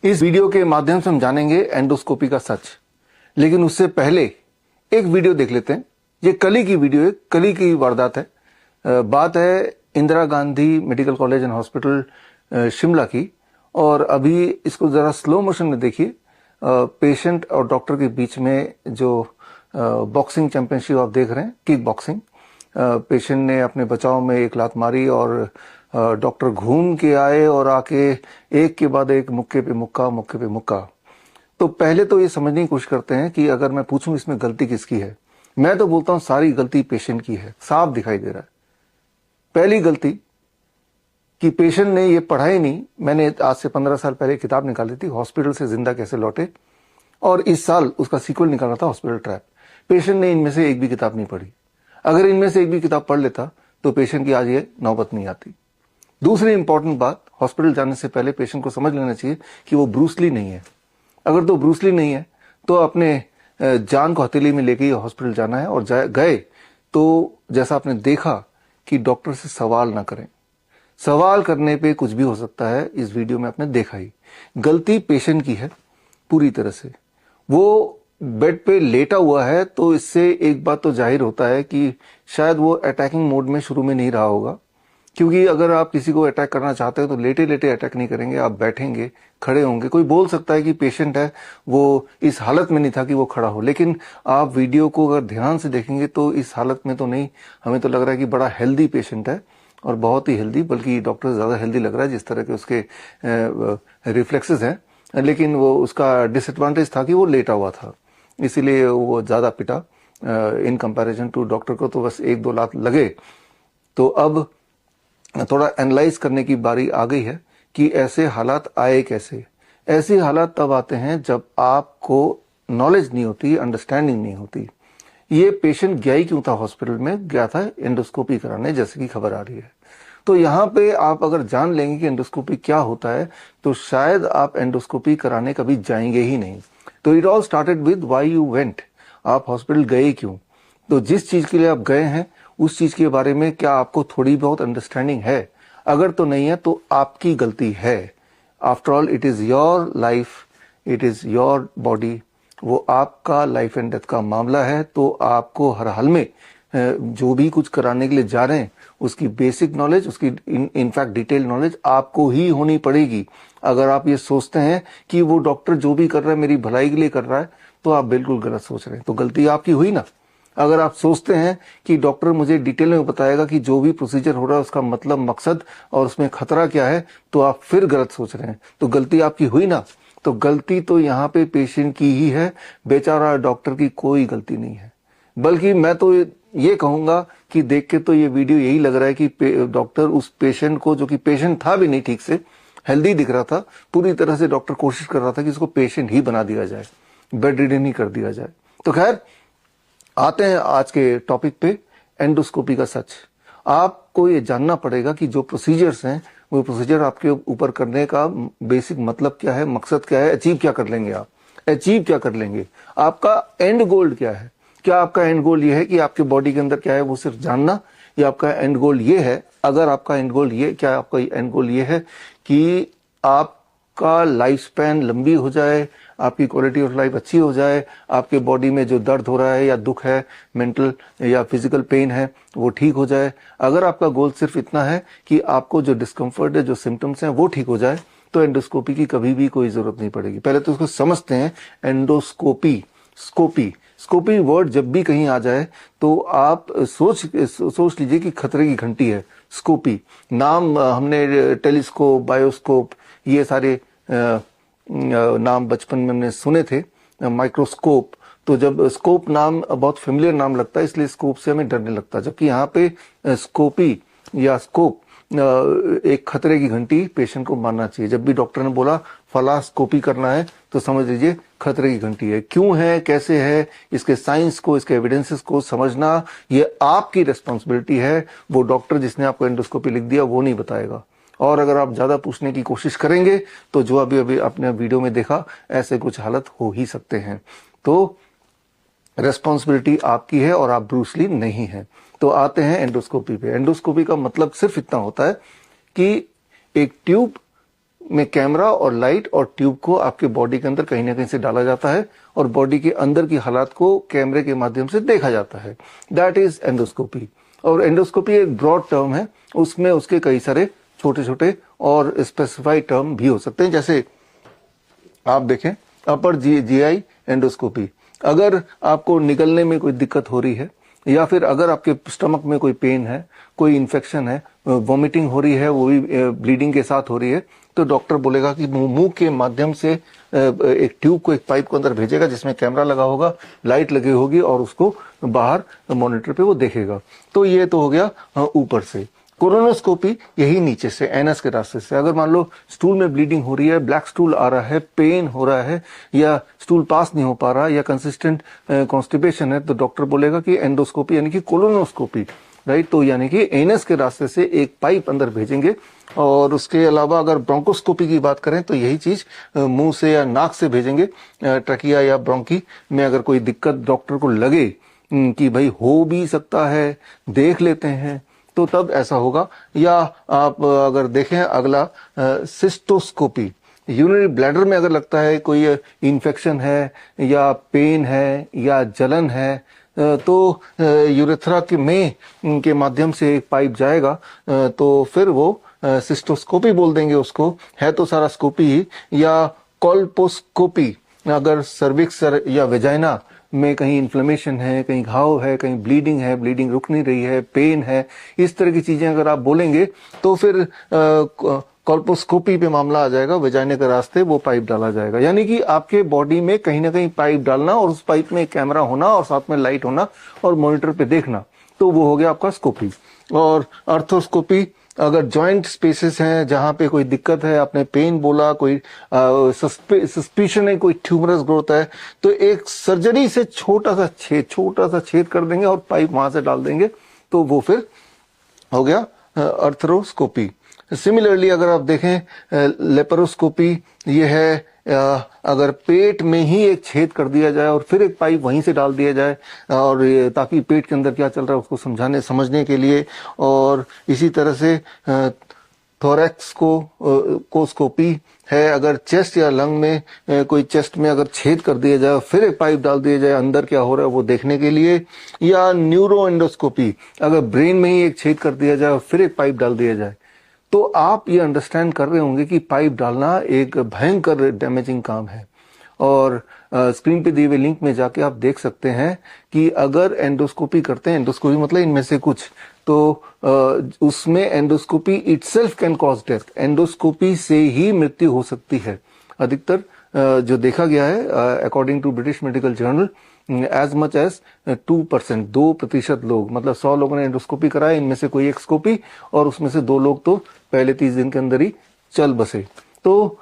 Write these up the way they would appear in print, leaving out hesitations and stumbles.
इस वीडियो के माध्यम से हम जानेंगे एंडोस्कोपी का सच। लेकिन उससे पहले एक वीडियो देख लेते हैं। ये कल ही की वीडियो है, कल ही की वारदात है। बात है Indira Gandhi medical college and hospital Shimla की। और अभी इसको जरा स्लो मोशन में देखिए। पेशेंट और डॉक्टर के बीच में जो बॉक्सिंग चैंपियनशिप आप देख रहे हैं, किक बॉक्सिंग। पेशेंट ने अपने बचाव में एक लात मारी और डॉक्टर घूम के आए और आके एक के बाद एक मुक्के पे मुक्का। तो पहले तो ये समझने की कोशिश करते हैं कि अगर मैं पूछूं इसमें गलती किसकी है, मैं तो बोलता हूं सारी गलती पेशेंट की है। साफ दिखाई दे रहा है। पहली गलती कि पेशेंट ने ये पढ़ा ही नहीं। मैंने आज से 15 साल पहले किताब निकाली थी, हॉस्पिटल से जिंदा कैसे लौटे, और इस साल उसका सीक्वल निकाला था, हॉस्पिटल ट्रैप। पेशेंट ने इनमें से एक भी किताब नहीं पढ़ी। अगर इनमें से एक भी किताब पढ़ लेता तो पेशेंट की आज ये नौबत नहीं आती। दूसरी इंपॉर्टेंट बात, हॉस्पिटल जाने से पहले पेशेंट को समझ लेना चाहिए कि वो ब्रूसली नहीं है। अगर तो ब्रूसली नहीं है तो अपने जान को हथेली में लेके हॉस्पिटल जाना है। और गए तो जैसा आपने देखा कि डॉक्टर से सवाल ना करें। सवाल करने पे कुछ भी हो सकता है। इस वीडियो में आपने देखा ही, गलती पेशेंट की है पूरी तरह से। वो बेड पे लेटा हुआ है तो इससे एक बात तो जाहिर होता है कि शायद वो अटैकिंग मोड में शुरू में नहीं रहा होगा। क्योंकि अगर आप किसी को अटैक करना चाहते हो तो लेटे लेटे अटैक नहीं करेंगे, आप बैठेंगे, खड़े होंगे। कोई बोल सकता है कि पेशेंट है, वो इस हालत में नहीं था कि वो खड़ा हो, लेकिन आप वीडियो को अगर ध्यान से देखेंगे तो इस हालत में तो नहीं। हमें तो लग रहा है कि बड़ा हेल्दी पेशेंट है, और बहुत ही हेल्दी, बल्कि डॉक्टर ज्यादा हेल्दी लग रहा है जिस तरह के उसके रिफ्लेक्सेस हैं। लेकिन वो उसका डिसएडवांटेज था कि वो लेटा हुआ था, इसीलिए वो ज्यादा पिटा इन कंपैरिजन टू डॉक्टर को तो बस 1-2 लात लगे। तो अब थोड़ा एनालाइज करने की बारी आ गई है कि ऐसे हालात आए कैसे। ऐसे हालात तब आते हैं जब आपको नॉलेज नहीं होती, अंडरस्टैंडिंग नहीं होती। ये पेशेंट गया ही क्यों था हॉस्पिटल में? गया था एंडोस्कोपी कराने, जैसे कि खबर आ रही है। तो यहाँ पे आप अगर जान लेंगे कि एंडोस्कोपी क्या होता है तो शायद आप एंडोस्कोपी कराने कभी जाएंगे ही नहीं। तो it all started with why you went. आप हॉस्पिटल गए क्यों? तो जिस चीज के लिए आप गए हैं उस चीज के बारे में क्या आपको थोड़ी बहुत अंडरस्टैंडिंग है? अगर तो नहीं है तो आपकी गलती है। After all it is your life, it is your body. वो आपका लाइफ एंड डेथ का मामला है। तो आपको हर हाल में जो भी कुछ कराने के लिए जा रहे हैं उसकी बेसिक नॉलेज, उसकी इनफैक्ट डिटेल नॉलेज आपको ही होनी पड़ेगी। अगर आप ये सोचते हैं कि वो डॉक्टर जो भी कर रहा है मेरी भलाई के लिए कर रहा है तो आप बिल्कुल गलत सोच रहे हैं। तो गलती आपकी हुई ना। अगर आप सोचते हैं कि डॉक्टर मुझे डिटेल में बताएगा कि जो भी प्रोसीजर हो रहा है उसका मतलब, मकसद और उसमें खतरा क्या है, तो आप फिर गलत सोच रहे हैं। तो गलती आपकी हुई ना। तो गलती तो यहाँ पे पेशेंट की ही है, बेचारा डॉक्टर की कोई गलती नहीं है। बल्कि मैं तो ये कहूंगा कि देख के तो ये वीडियो यही लग रहा है कि डॉक्टर उस पेशेंट को, जो कि पेशेंट था भी नहीं, ठीक से हेल्दी दिख रहा था, पूरी तरह से डॉक्टर कोशिश कर रहा था कि इसको पेशेंट ही बना दिया जाए, बेड रिडन ही कर दिया जाए। तो खैर आते हैं आज के टॉपिक पे, एंडोस्कोपी का सच। आपको ये जानना पड़ेगा कि जो प्रोसीजर्स हैं वो प्रोसीजर आपके ऊपर करने का बेसिक मतलब क्या है, मकसद क्या है, अचीव क्या कर लेंगे आप, अचीव क्या कर लेंगे, आपका एंड गोल क्या है। क्या आपका एंड गोल ये है कि आपके बॉडी के अंदर क्या है वो सिर्फ जानना, या आपका एंड गोल ये है, अगर आपका एंड गोल ये, क्या आपका एंड गोल ये है कि आपका लाइफ स्पैन लंबी हो जाए, आपकी क्वालिटी ऑफ लाइफ अच्छी हो जाए, आपके बॉडी में जो दर्द हो रहा है या दुख है, मेंटल या फिजिकल पेन है, वो ठीक हो जाए। अगर आपका गोल सिर्फ इतना है कि आपको जो डिस्कम्फर्ट है, जो सिम्टम्स हैं वो ठीक हो जाए, तो एंडोस्कोपी की कभी भी कोई जरूरत नहीं पड़ेगी। पहले तो उसको समझते हैं। एंडोस्कोपी, स्कोपी वर्ड जब भी कहीं आ जाए तो आप सोच लीजिए कि खतरे की घंटी है। स्कोपी नाम हमने टेलीस्कोप, बायोस्कोप, ये सारे नाम बचपन में हमने सुने थे, माइक्रोस्कोप। तो जब स्कोप नाम बहुत फेमिलियर नाम लगता है इसलिए स्कोप से हमें डरने लगता है, जबकि यहाँ पे स्कोपी या स्कोप एक खतरे की घंटी पेशेंट को मानना चाहिए। जब भी डॉक्टर ने बोला फलास्कोपी करना है तो समझ लीजिए खतरे की घंटी है। क्यों है, कैसे है, इसके साइंस को, इसके एविडेंसेस को समझना ये आपकी रिस्पॉन्सिबिलिटी है। वो डॉक्टर जिसने आपको एंडोस्कोपी लिख दिया वो नहीं बताएगा। और अगर आप ज्यादा पूछने की कोशिश करेंगे तो जो अभी आपने वीडियो में देखा, ऐसे कुछ हालत हो ही सकते हैं। तो रेस्पॉन्सिबिलिटी आपकी है और आप ब्रूस ली नहीं है। तो आते हैं एंडोस्कोपी पे। एंडोस्कोपी का मतलब सिर्फ इतना होता है कि एक ट्यूब में कैमरा और लाइट और ट्यूब को आपके बॉडी के अंदर कहीं ना कहीं से डाला जाता है और बॉडी के अंदर की हालात को कैमरे के माध्यम से देखा जाता है। That is endoscopy. और एंडोस्कोपी एक ब्रॉड टर्म है, उसमें उसके कई सारे छोटे छोटे और स्पेसिफाइड टर्म भी हो सकते हैं। जैसे आप देखें अपर जीआई एंडोस्कोपी, अगर आपको निकलने में कोई दिक्कत हो रही है या फिर अगर आपके स्टमक में कोई पेन है, कोई इन्फेक्शन है, वॉमिटिंग हो रही है, वो भी ब्लीडिंग के साथ हो रही है, तो डॉक्टर बोलेगा कि मुंह के माध्यम से एक ट्यूब को एक पाइप को अंदर भेजेगा जिसमें कैमरा लगा होगा, लाइट लगी होगी और उसको बाहर मॉनिटर पे वो देखेगा। तो ये तो हो गया ऊपर से। कोलोनोस्कोपी यही नीचे से एनस के रास्ते से। अगर मान लो स्टूल में ब्लीडिंग हो रही है, ब्लैक स्टूल आ रहा है, पेन हो रहा है या स्टूल पास नहीं हो पा रहा या कंसिस्टेंट कॉन्स्टिपेशन है, तो डॉक्टर बोलेगा कि एंडोस्कोपी यानी कि कोलोनोस्कोपी, राइट। तो यानी कि एनस के रास्ते से एक पाइप अंदर भेजेंगे। और उसके अलावा अगर ब्रोंकोस्कोपी की बात करें तो यही चीज मुंह से या नाक से भेजेंगे। ट्रकिया या ब्रोंकी में अगर कोई दिक्कत डॉक्टर को लगे कि भाई हो भी सकता है, देख लेते हैं, तो तब ऐसा होगा। या आप अगर देखें अगला सिस्टोस्कोपी, यूरिनरी ब्लैडर में अगर लगता है कोई इन्फेक्शन है या पेन है या जलन है, तो यूरेथ्रा के माध्यम से एक पाइप जाएगा, तो फिर वो सिस्टोस्कोपी बोल देंगे उसको, है तो सारा स्कोपी ही। या कोल्पोस्कोपी, अगर सर्विक्स या वेजाइना में कहीं इन्फ्लेमेशन है, कहीं घाव है, कहीं ब्लीडिंग है, ब्लीडिंग रुक नहीं रही है, पेन है, इस तरह की चीजें अगर आप बोलेंगे तो फिर कोल्पोस्कोपी पे मामला आ जाएगा, वेजाइना के रास्ते वो पाइप डाला जाएगा। यानी कि आपके बॉडी में कहीं ना कहीं पाइप डालना और उस पाइप में कैमरा होना और साथ में लाइट होना और मॉनिटर पे देखना, तो वो हो गया आपका स्कोपी। और अर्थोस्कोपी, अगर जॉइंट स्पेसेस हैं जहां पे कोई दिक्कत है, आपने पेन बोला, कोई सस्पिशन है, कोई ट्यूमरस ग्रोथ है, तो एक सर्जरी से छोटा सा छेद कर देंगे और पाइप वहां से डाल देंगे, तो वो फिर हो गया अर्थरोस्कोपी। सिमिलरली अगर आप देखें लेप्रोस्कोपी, ये है अगर पेट में ही एक छेद कर दिया जाए और फिर एक पाइप वहीं से डाल दिया जाए, और ताकि पेट के अंदर क्या चल रहा है उसको समझने के लिए। और इसी तरह से थोरैक्स को स्कोपी है, अगर चेस्ट या लंग में कोई चेस्ट में अगर छेद कर दिया जाए फिर एक पाइप डाल दिया जाए अंदर क्या हो रहा है वो देखने के लिए। या न्यूरो एंडोस्कोपी, अगर ब्रेन में ही एक छेद कर दिया जाए फिर एक पाइप डाल दिया जाए। तो आप ये अंडरस्टैंड कर रहे होंगे कि पाइप डालना एक भयंकर डैमेजिंग काम है। और स्क्रीन पे दिए हुए लिंक में जाके आप देख सकते हैं कि अगर एंडोस्कोपी करते हैं, एंडोस्कोपी मतलब इनमें से कुछ, तो उसमें endoscopy itself can cause death, endoscopy से ही मृत्यु हो सकती है। अधिकतर जो देखा गया है according to British medical journal, as much as 2%, 2% लोग, मतलब 100 लोगों ने एंडोस्कोपी कराया, इनमें से कोई एक स्कोपी, और उसमें से 2 लोग तो पहले 30 दिन के अंदर ही चल बसे। तो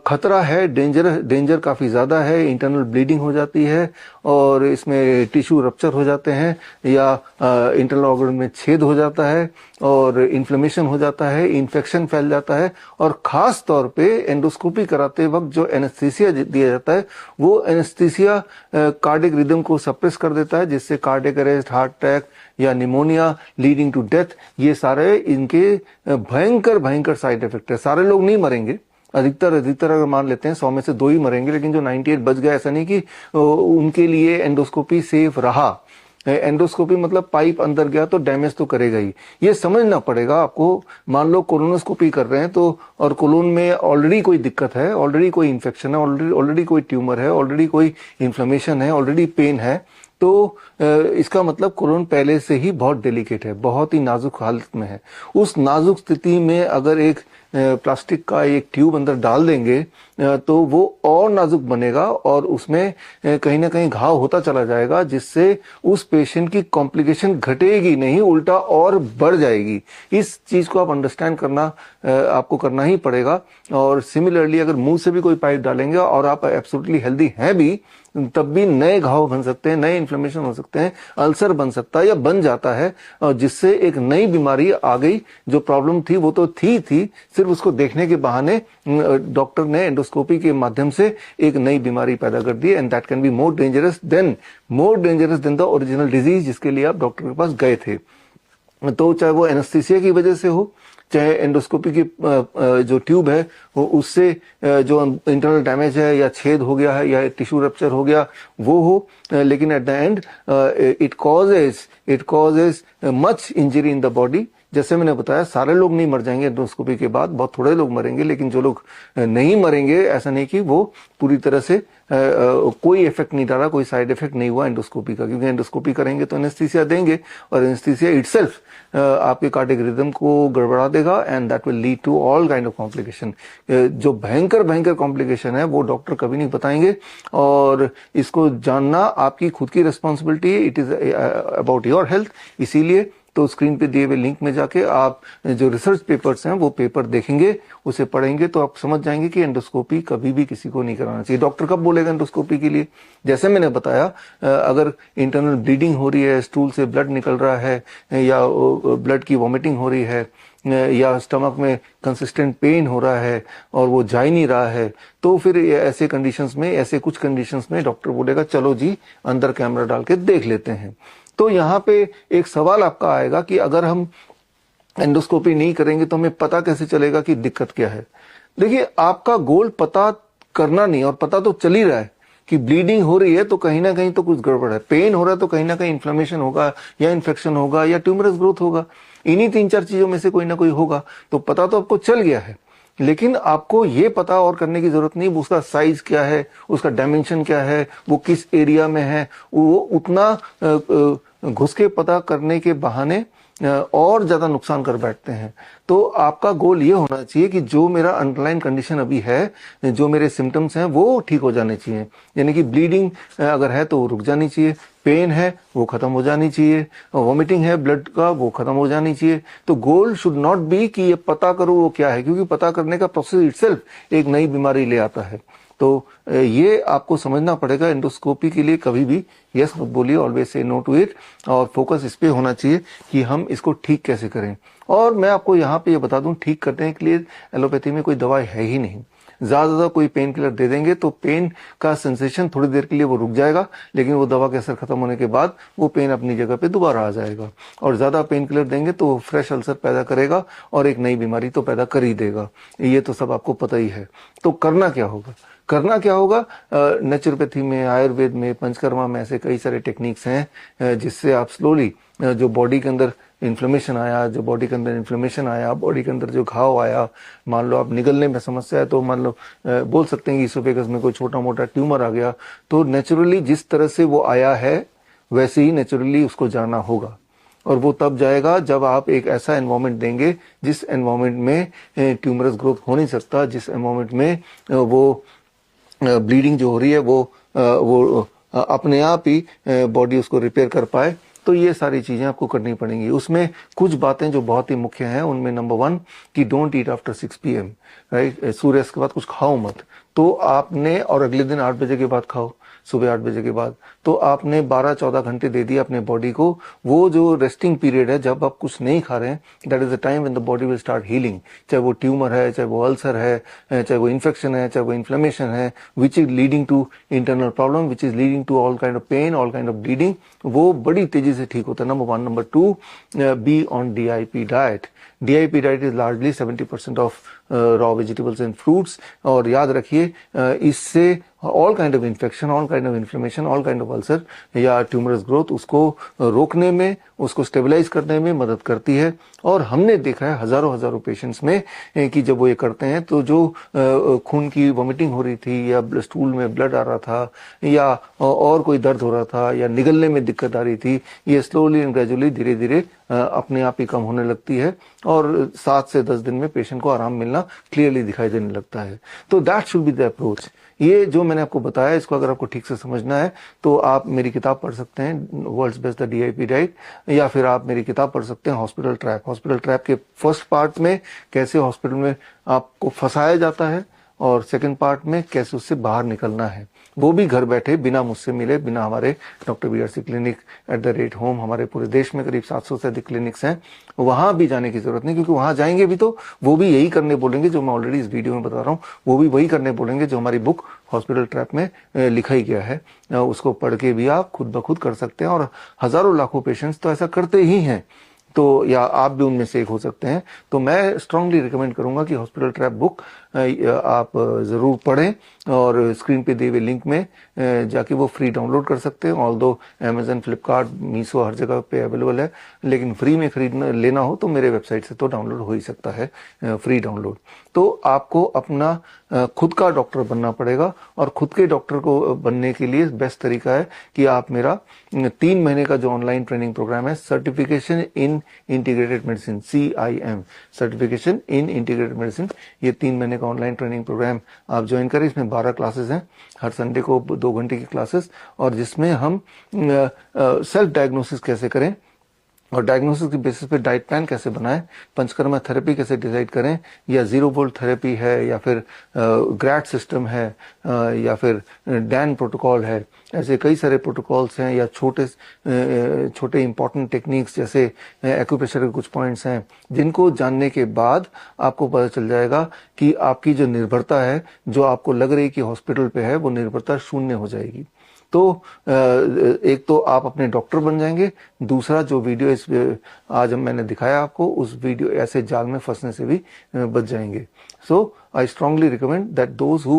खतरा है, डेंजर काफी ज्यादा है। इंटरनल ब्लीडिंग हो जाती है और इसमें टिश्यू रप्चर हो जाते हैं या इंटरनल ऑर्गन में छेद हो जाता है और इन्फ्लेमेशन हो जाता है, इन्फेक्शन फैल जाता है। और खास तौर पे एंडोस्कोपी कराते वक्त जो एनेस्थीसिया दिया जाता है वो एनेस्थीसिया कार्डियक रिदम को सप्रेस कर देता है, जिससे कार्डियक अरेस्ट, हार्ट अटैक या निमोनिया लीडिंग टू डेथ, ये सारे इनके भयंकर साइड इफेक्ट है। सारे लोग नहीं मरेंगे, अधिकतर अगर मान लेते हैं 100 में से 2 ही मरेंगे, लेकिन जो 98 बच गए, ऐसा नहीं कि उनके लिए एंडोस्कोपी सेफ रहा। एंडोस्कोपी मतलब पाइप अंदर गया तो डैमेज तो करेगा ही, ये समझना पड़ेगा आपको। मान लो कोलोनोस्कोपी कर रहे हैं तो, और कोलोन में ऑलरेडी कोई दिक्कत है, ऑलरेडी कोई इन्फेक्शन है, ऑलरेडी कोई ट्यूमर है, ऑलरेडी कोई इन्फ्लेमेशन है, ऑलरेडी पेन है, तो इसका मतलब कोलोन पहले से ही बहुत डेलिकेट है, बहुत ही नाजुक हालत में है। उस नाजुक स्थिति में अगर एक प्लास्टिक का एक ट्यूब अंदर डाल देंगे तो वो और नाजुक बनेगा और उसमें कहीं ना कहीं घाव होता चला जाएगा, जिससे उस पेशेंट की कॉम्प्लिकेशन घटेगी नहीं, उल्टा और बढ़ जाएगी। इस चीज को आप अंडरस्टैंड करना आपको करना ही पड़ेगा। और सिमिलरली अगर मुंह से भी कोई पाइप डालेंगे और आप एब्सोल्युटली हेल्दी हैं भी, तब भी नए घाव बन सकते हैं, नए इन्फ्लेमेशन हो सकते हैं, अल्सर बन सकता है या बन जाता है, और जिससे एक नई बीमारी आ गई। जो प्रॉब्लम थी वो तो थी, सिर्फ उसको देखने के बहाने डॉक्टर ने एंडोस्कोपी के माध्यम से एक नई बीमारी पैदा कर दी, and that can be more dangerous than the original disease जिसके लिए आप डॉक्टर के पास गए थे। तो चाहे वो एनेस्थीसिया की वजह से हो, चाहे एंडोस्कोपी की जो ट्यूब है वो उससे जो इंटरनल डैमेज है या छेद हो गया है या टिश्यू रप्चर हो गया वो हो, लेकिन at the end it causes much injury in the body. जैसे मैंने बताया सारे लोग नहीं मर जाएंगे एंडोस्कोपी के बाद, बहुत थोड़े लोग मरेंगे, लेकिन जो लोग नहीं मरेंगे ऐसा नहीं कि वो पूरी तरह से कोई इफेक्ट नहीं डाला, कोई साइड इफेक्ट नहीं हुआ एंडोस्कोपी का, क्योंकि एंडोस्कोपी करेंगे तो एनेस्थीसिया देंगे और एनेस्थीसिया इटसेल्फ आपके कार्डियक रिदम को गड़बड़ा देगा and that will lead to all kind of complication. जो भयंकर भयंकर कॉम्प्लिकेशन है वो डॉक्टर कभी नहीं बताएंगे, और इसको जानना आपकी खुद की रिस्पॉन्सिबिलिटी है। It is about your health. इसीलिए तो स्क्रीन पे दिए हुए लिंक में जाके आप जो रिसर्च पेपर्स हैं वो पेपर देखेंगे, उसे पढ़ेंगे तो आप समझ जाएंगे कि एंडोस्कोपी कभी भी किसी को नहीं कराना चाहिए। डॉक्टर कब बोलेगा एंडोस्कोपी के लिए? जैसे मैंने बताया, अगर इंटरनल ब्लीडिंग हो रही है, स्टूल से ब्लड निकल रहा है, या ब्लड की वॉमिटिंग हो रही है, या स्टमक में कंसिस्टेंट पेन हो रहा है और वो जा ही नहीं रहा है, तो फिर ऐसे कंडीशंस में, ऐसे कुछ कंडीशंस में डॉक्टर बोलेगा चलो जी अंदर कैमरा डाल के देख लेते हैं। तो यहाँ पे एक सवाल आपका आएगा कि अगर हम एंडोस्कोपी नहीं करेंगे तो हमें पता कैसे चलेगा कि दिक्कत क्या है? देखिए, आपका गोल पता करना नहीं, और पता तो चल ही रहा है कि ब्लीडिंग हो रही है तो कहीं ना कहीं तो कुछ गड़बड़ है, पेन हो रहा है तो कहीं ना कहीं इन्फ्लेमेशन होगा या इन्फेक्शन होगा या ट्यूमरस ग्रोथ होगा, इन्हीं 3-4 चीजों में से कोई ना कोई होगा। तो पता तो आपको चल गया है, लेकिन आपको ये पता और करने की जरूरत नहीं उसका साइज क्या है, उसका डायमेंशन क्या है, वो किस एरिया में है। वो उतना घुस के पता करने के बहाने और ज्यादा नुकसान कर बैठते हैं। तो आपका गोल ये होना चाहिए कि जो मेरा अंडरलाइन कंडीशन अभी है, जो मेरे सिम्टम्स हैं वो ठीक हो जाने चाहिए। यानी कि ब्लीडिंग अगर है तो वो रुक जानी चाहिए, पेन है वो खत्म हो जानी चाहिए, वॉमिटिंग है ब्लड का वो खत्म हो जानी चाहिए। तो गोल शुड नॉट बी कि ये पता करो वो क्या है, क्योंकि पता करने का प्रोसेस इटसेल्फ एक नई बीमारी ले आता है। तो ये आपको समझना पड़ेगा। एंडोस्कोपी के लिए कभी भी यस मत बोलिए, always say no to it, और फोकस इस पे होना चाहिए कि हम इसको ठीक कैसे करें। और मैं आपको यहाँ पे ये बता दूं, ठीक करने के लिए एलोपैथी में कोई दवाई है ही नहीं। ज्यादा कोई पेन किलर दे देंगे तो पेन का सेंसेशन थोड़ी देर के लिए वो रुक जाएगा, लेकिन वो दवा के असर खत्म होने के बाद वो पेन अपनी जगह पे दोबारा आ जाएगा। और ज्यादा पेन किलर देंगे तो फ्रेश अल्सर पैदा करेगा और एक नई बीमारी तो पैदा कर ही देगा। ये तो सब आपको पता ही है। तो करना क्या होगा? नेचुरोपैथी में, आयुर्वेद में, पंचकर्मा में ऐसे कई सारे टेक्निक्स हैं जिससे आप स्लोली जो बॉडी के अंदर इन्फ्लेमेशन आया, बॉडी के अंदर जो घाव आया, मान लो आप निगलने में समस्या है तो मान लो बोल सकते हैं कि इसोफेगस में कोई छोटा मोटा ट्यूमर आ गया, तो नेचुरली जिस तरह से वो आया है वैसे ही नेचुरली उसको जाना होगा। और वो तब जाएगा जब आप एक ऐसा एनवायरनमेंट देंगे जिस एनवायरनमेंट में ट्यूमरस ग्रोथ हो नहीं सकता, जिस एनवायरनमेंट में वो ब्लीडिंग जो हो रही है वो अपने आप ही बॉडी उसको रिपेयर कर पाए। तो ये सारी चीजें आपको करनी पड़ेंगी। उसमें कुछ बातें जो बहुत ही मुख्य हैं, उनमें नंबर 1 कि don't eat after 6 PM, right. सूर्यास्त के बाद कुछ खाओ मत। तो आपने, और अगले दिन 8 बजे के बाद खाओ, सुबह 8 बजे के बाद, तो आपने 12-14 घंटे दे दिए अपने बॉडी को। वो जो रेस्टिंग पीरियड है जब आप कुछ नहीं खा रहे हैं, that is the time when the body will start healing. चाहे वो ट्यूमर है, चाहे वो अल्सर है, चाहे वो इन्फेक्शन है, चाहे वो इन्फ्लेमेशन है, which is leading to internal problem, which is leading to all kind of pain, all kind of bleeding, वो बड़ी तेजी से ठीक होता है। Number 1। Number 2, be on DIP diet. DIP diet is largely 70% of raw vegetables and fruits. और याद रखिए, इससे all kind of infection, all kind of inflammation, all kind of ulcer या ट्यूमरस ग्रोथ, उसको रोकने में, उसको स्टेबलाइज करने में मदद करती है। और हमने देखा है हजारों पेशेंट्स में कि जब वो ये करते हैं तो जो खून की वॉमिटिंग हो रही थी, या स्टूल में ब्लड आ रहा था, या और कोई दर्द हो रहा था, या निगलने में दिक्कत आ रही थी, ये स्लोली एंड ग्रेजुअली धीरे धीरे अपने आप ही कम होने लगती है। और 7 से 10 दिन में पेशेंट को आराम मिलना क्लियरली दिखाई देने लगता है। तो that should be the approach. ये जो मैंने आपको बताया, इसको अगर आपको ठीक से समझना है तो आप मेरी किताब पढ़ सकते हैं, world's best the DIP diet, या फिर आप मेरी किताब पढ़ सकते हैं हॉस्पिटल ट्रैप। हॉस्पिटल ट्रैप के फर्स्ट पार्ट में कैसे हॉस्पिटल में आपको फंसाया जाता है, और सेकंड पार्ट में कैसे उससे बाहर निकलना है, वो भी घर बैठे, बिना मुझसे मिले, बिना हमारे डॉक्टर BRC क्लिनिक @home, हमारे पूरे देश में करीब 700 से अधिक क्लिनिक्स हैं, वहां भी जाने की जरूरत नहीं। क्योंकि वहां जाएंगे भी तो वो भी यही करने बोलेंगे जो मैं ऑलरेडी इस वीडियो में बता रहा हूँ, वो भी वही करने बोलेंगे जो हमारी बुक हॉस्पिटल ट्रैप में लिखा ही गया है। उसको पढ़ के भी आप खुद ब खुद कर सकते हैं, और हजारों लाखों पेशेंट्स तो ऐसा करते ही हैं। तो या आप भी उनमें से एक हो सकते हैं, तो मैं स्ट्रांगली रिकमेंड करूंगा कि हॉस्पिटल ट्रैप बुक आप ज़रूर पढ़ें और स्क्रीन पे दिए हुए लिंक में जाके वो फ्री डाउनलोड कर सकते हैं। ऑल्दो अमेजन, फ्लिपकार्ट, मीशो हर जगह पे अवेलेबल है, लेकिन फ्री में खरीदना लेना हो तो मेरे वेबसाइट से तो डाउनलोड हो ही सकता है, फ्री डाउनलोड। तो आपको अपना खुद का डॉक्टर बनना पड़ेगा, और खुद के डॉक्टर को बनने के लिए बेस्ट तरीका है कि आप मेरा 3 महीने का जो ऑनलाइन ट्रेनिंग प्रोग्राम है, सर्टिफिकेशन इन इंटीग्रेटेड मेडिसिन, CIM, सर्टिफिकेशन इन इंटीग्रेटेड मेडिसिन, ये 3 महीने का ऑनलाइन ट्रेनिंग प्रोग्राम आप ज्वाइन करें। इसमें 12 क्लासेस हैं, हर संडे को 2 घंटे की क्लासेस, और जिसमें हम सेल्फ डायग्नोसिस कैसे करें और डायग्नोसिस की बेसिस पे डाइट प्लान कैसे बनाएं, पंचकर्मा थेरेपी कैसे डिसाइड करें, या 0 वोल्ट थेरेपी है, या फिर ग्रैट सिस्टम है, या फिर डैन प्रोटोकॉल है, ऐसे कई सारे प्रोटोकॉल्स हैं, या छोटे इंपॉर्टेंट टेक्निक्स जैसे एक्यूप्रेशर के कुछ पॉइंट्स हैं, जिनको जानने के बाद आपको पता चल जाएगा कि आपकी जो निर्भरता है, जो आपको लग रही है कि हॉस्पिटल पे है, वो निर्भरता शून्य हो जाएगी। तो एक तो आप अपने डॉक्टर बन जाएंगे, दूसरा जो वीडियो इस आज मैंने दिखाया आपको, उस वीडियो ऐसे जाल में फंसने से भी बच जाएंगे। So I strongly recommend that those who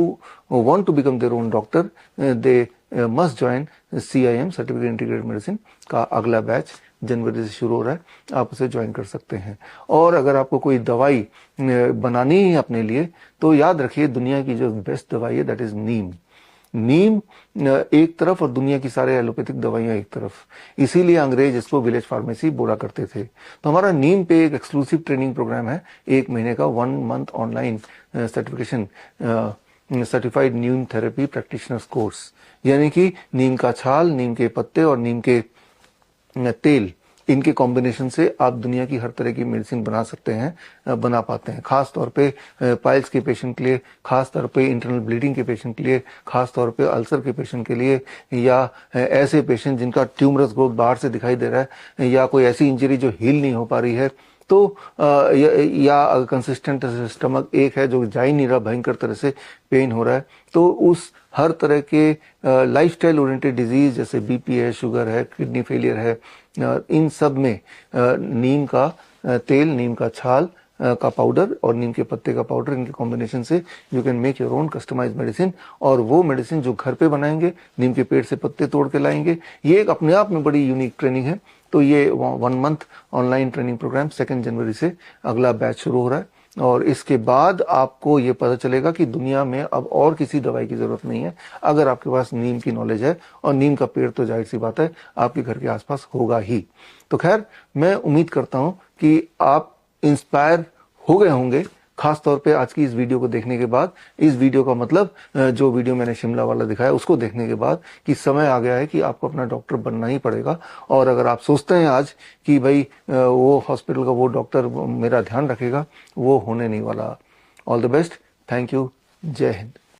want to become their own doctor, they must join CIM, certificate integrated medicine का अगला बैच जनवरी से शुरू हो रहा है, आप उसे ज्वाइन कर सकते हैं। और अगर आपको कोई दवाई बनानी है अपने लिए, तो याद रखिए दुनिया की जो बेस्ट दवाई है दैट इज नीम। नीम एक तरफ और दुनिया की सारे एलोपैथिक दवाइयां एक तरफ, इसीलिए अंग्रेज इसको विलेज फार्मेसी बोला करते थे। तो हमारा नीम पे एक एक्सक्लूसिव ट्रेनिंग प्रोग्राम है, 1 महीने का 1 मंथ ऑनलाइन सर्टिफिकेशन, सर्टिफाइड नीम थेरेपी प्रैक्टिशनर्स कोर्स, यानी कि नीम का छाल, नीम के पत्ते और नीम के तेल, इनके कॉम्बिनेशन से आप दुनिया की हर तरह की मेडिसिन बना सकते हैं, बना पाते हैं। खास तौर पे पाइल्स के पेशेंट के लिए, खास तौर पे इंटरनल ब्लीडिंग के पेशेंट के लिए, खास तौर पे अल्सर के पेशेंट के लिए, या ऐसे पेशेंट जिनका ट्यूमरस ग्रोथ बाहर से दिखाई दे रहा है, या कोई ऐसी इंजरी जो हील नहीं हो पा रही है, तो या कंसिस्टेंट स्टमक एक है जो जा ही नहीं रहा, भयंकर तरह से पेन हो रहा है, तो उस हर तरह के लाइफस्टाइल ओरिएंटेड डिजीज जैसे BP है, शुगर है, किडनी फेलियर है, इन सब में नीम का तेल, नीम का छाल का पाउडर और नीम के पत्ते का पाउडर, इनके कॉम्बिनेशन से you can make your own customise medicine. और वो मेडिसिन जो घर पे बनाएंगे, नीम के पेड़ से पत्ते तोड़ के लाएंगे, ये एक अपने आप में बड़ी यूनिक ट्रेनिंग है। तो ये 1 मंथ ऑनलाइन ट्रेनिंग प्रोग्राम 2 जनवरी से अगला बैच शुरू हो रहा है, और इसके बाद आपको ये पता चलेगा कि दुनिया में अब और किसी दवाई की जरूरत नहीं है, अगर आपके पास नीम की नॉलेज है। और नीम का पेड़ तो जाहिर सी बात है आपके घर के आसपास होगा ही। तो खैर, मैं उम्मीद करता हूं कि आप इंस्पायर हो गए होंगे, खास तौर पे आज की इस वीडियो को देखने के बाद। इस वीडियो का मतलब जो वीडियो मैंने शिमला वाला दिखाया उसको देखने के बाद, कि समय आ गया है कि आपको अपना डॉक्टर बनना ही पड़ेगा। और अगर आप सोचते हैं आज कि भाई वो हॉस्पिटल का वो डॉक्टर मेरा ध्यान रखेगा, वो होने नहीं वाला। All the best, thank you, जय हिंद।